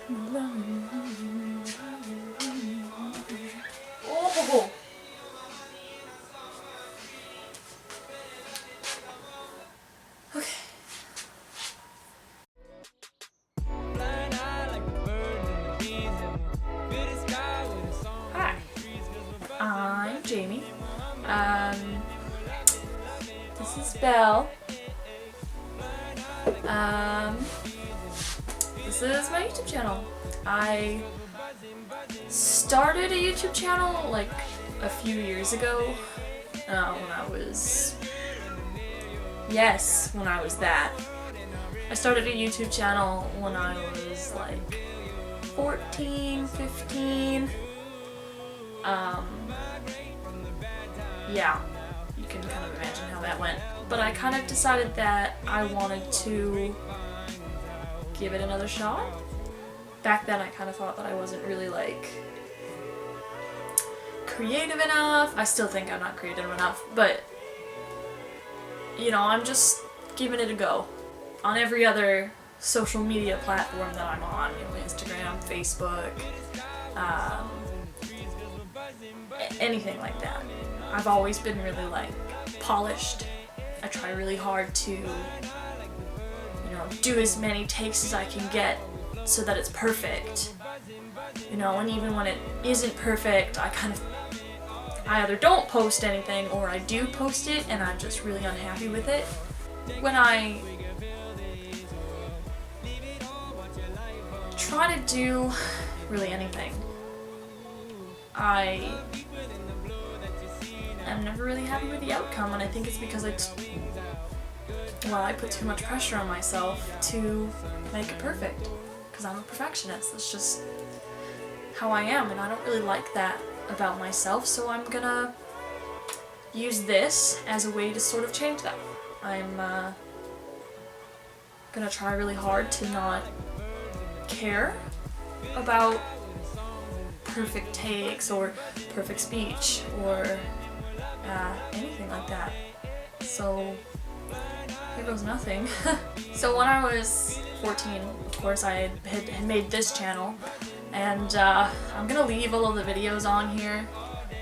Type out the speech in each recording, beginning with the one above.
Oh. Okay. Hi, I'm Jamie. This is Belle. This is my YouTube channel. I started a YouTube channel like a few years ago. When I was that. I started a YouTube channel when I was like 14, 15. Yeah, you can kind of imagine how that went. But I kind of decided that I wanted to give it another shot. Back then I kind of thought that I wasn't really like creative enough. I still think I'm not creative enough, but you know, I'm just giving it a go on every other social media platform that I'm on, you know, Instagram, Facebook, anything like that. I've always been really like polished. I try really hard to, you know, do as many takes as I can get so that it's perfect. You know, and even when it isn't perfect, I either don't post anything or I do post it and I'm just really unhappy with it. When I try to do really anything, I'm never really happy with the outcome, and I think it's because I put too much pressure on myself to make it perfect, because I'm a perfectionist. That's just how I am, and I don't really like that about myself, so I'm gonna use this as a way to sort of change that. I'm gonna try really hard to not care about perfect takes or perfect speech or anything like that. So here goes nothing. So when I was 14, of course, I had made this channel, and I'm gonna leave all of the videos on here.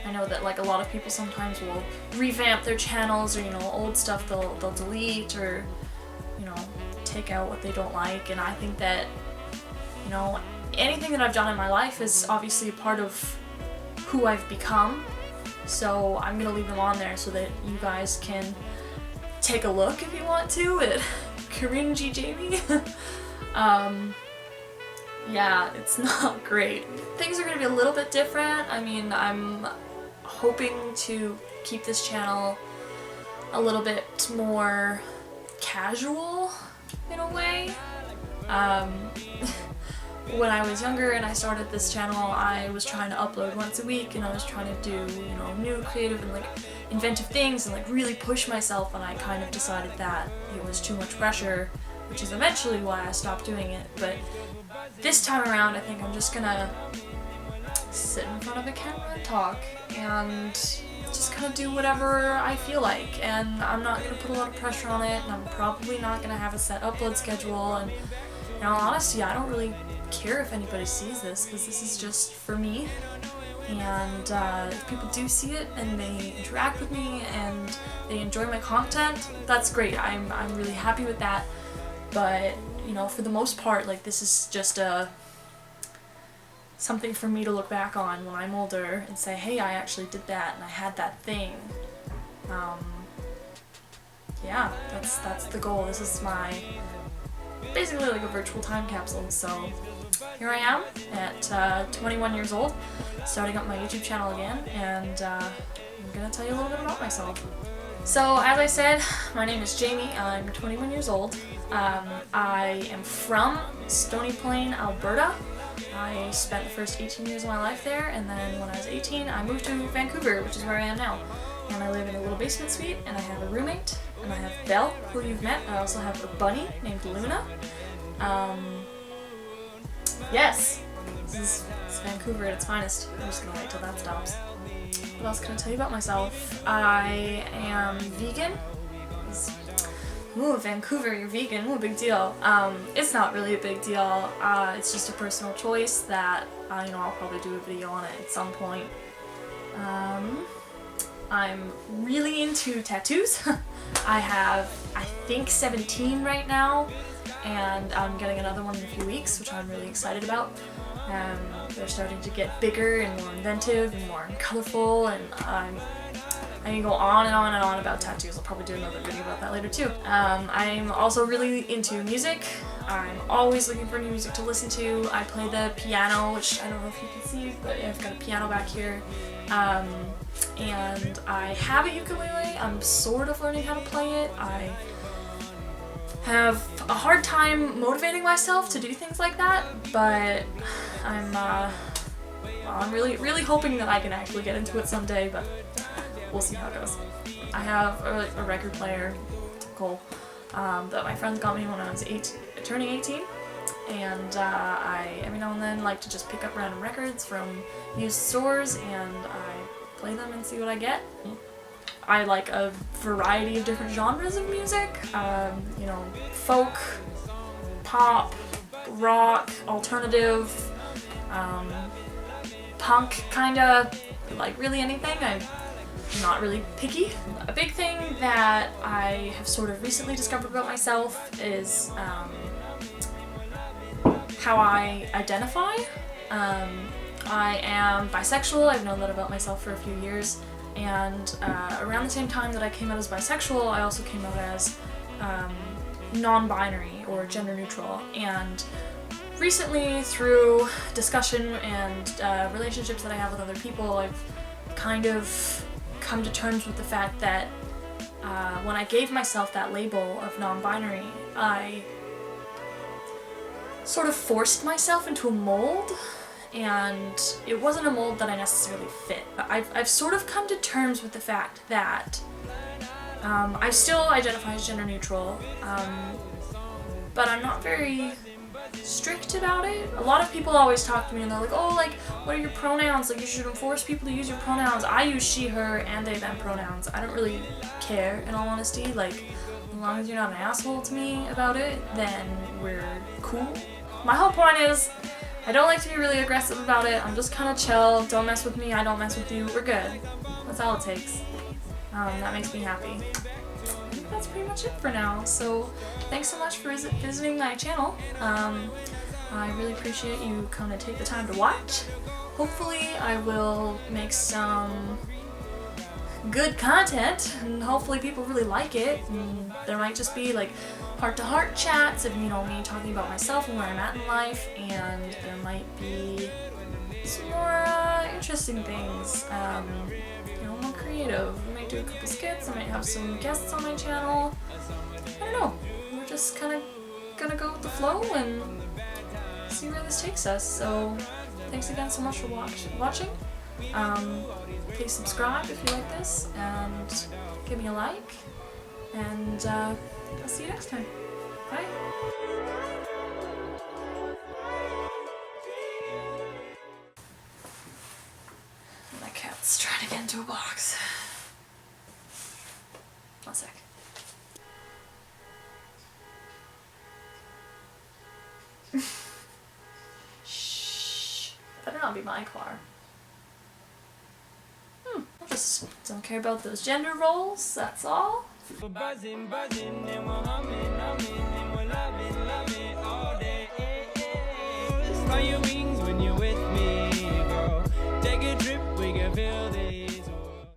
I know that like a lot of people sometimes will revamp their channels, or you know, old stuff they'll delete, or you know, take out what they don't like. And I think that, you know, anything that I've done in my life is obviously a part of who I've become. So I'm gonna leave them on there so that you guys can take a look if you want to at cringy Jamie. Yeah, it's not great. Things are gonna be a little bit different. I mean, I'm hoping to keep this channel a little bit more casual in a way. When I was younger and I started this channel, I was trying to upload once a week, and I was trying to do, you know, new creative and like inventive things and like really push myself, and I kind of decided that it was too much pressure, which is eventually why I stopped doing it. But this time around, I think I'm just gonna sit in front of a camera and talk and just kind of do whatever I feel like, and I'm not gonna put a lot of pressure on it, and I'm probably not gonna have a set upload schedule. And in all honesty, I don't really care if anybody sees this, because this is just for me. And if people do see it and they interact with me and they enjoy my content, that's great. I'm really happy with that. But you know, for the most part, like, this is just something for me to look back on when I'm older and say, hey, I actually did that and I had that thing. Yeah, that's the goal. This is my basically like a virtual time capsule. So here I am at 21 years old, starting up my YouTube channel again, and I'm gonna tell you a little bit about myself. So as I said, my name is Jamie. I'm 21 years old. I am from Stony Plain, Alberta. I spent the first 18 years of my life there, and then when I was 18 I moved to Vancouver, which is where I am now. And I live in a little basement suite, and I have a roommate, and I have Belle, who you've met. I also have a bunny named Luna. Yes, this is Vancouver at its finest. I'm just gonna wait till that stops. What else can I tell you about myself? I am vegan. ooh, Vancouver, you're vegan, ooh, big deal. It's not really a big deal. It's just a personal choice that, you know, I'll probably do a video on it at some point. I'm really into tattoos. I have, I think, 17 right now, and I'm getting another one in a few weeks, which I'm really excited about. They're starting to get bigger and more inventive and more colorful, and I can go on and on and on about tattoos. I'll probably do another video about that later too. I'm also really into music. I'm always looking for new music to listen to. I play the piano, which I don't know if you can see, but I've got a piano back here. And I have a ukulele. I'm sort of learning how to play it. I have a hard time motivating myself to do things like that, but I'm really hoping that I can actually get into it someday, but we'll see how it goes. I have a record player, typical, that my friends got me when I was turning 18, and I every now and then like to just pick up random records from used stores, and I play them and see what I get. I like a variety of different genres of music, you know, folk, pop, rock, alternative, punk, kinda, like really anything. I'm not really picky. A big thing that I have sort of recently discovered about myself is how I identify. I am bisexual. I've known that about myself for a few years, and around the same time that I came out as bisexual, I also came out as non-binary or gender neutral. And recently, through discussion and relationships that I have with other people, I've kind of come to terms with the fact that when I gave myself that label of non-binary, I sort of forced myself into a mold, and it wasn't a mold that I necessarily fit. I've sort of come to terms with the fact that I still identify as gender neutral, but I'm not very strict about it. A lot of people always talk to me and they're like, oh, like, what are your pronouns? Like, you shouldn't force people to use your pronouns. I use she, her, and they, them pronouns. I don't really care, in all honesty. Like, as long as you're not an asshole to me about it, then we're cool. My whole point is, I don't like to be really aggressive about it. I'm just kind of chill. Don't mess with me, I don't mess with you. We're good. That's all it takes. That makes me happy. I think that's pretty much it for now. So thanks so much for visiting my channel. I really appreciate you coming to take the time to watch. Hopefully I will make some good content, and hopefully people really like it. And there might just be like heart-to-heart chats of, you know, me talking about myself and where I'm at in life, and there might be some more interesting things, you know, more creative. I might do a couple skits, I might have some guests on my channel. I don't know, we're just kind of gonna go with the flow and see where this takes us. So thanks again so much for watching. Please subscribe if you like this, and give me a like, and I'll see you next time. Bye! My cat's trying to get into a box. One sec. Shh. Better not be my car. I just don't care about those gender roles, that's all. Buzzing, buzzing, and we're humming, and we're loving all day. Spread your wings when you're with me, girl. Take a trip, we can feel the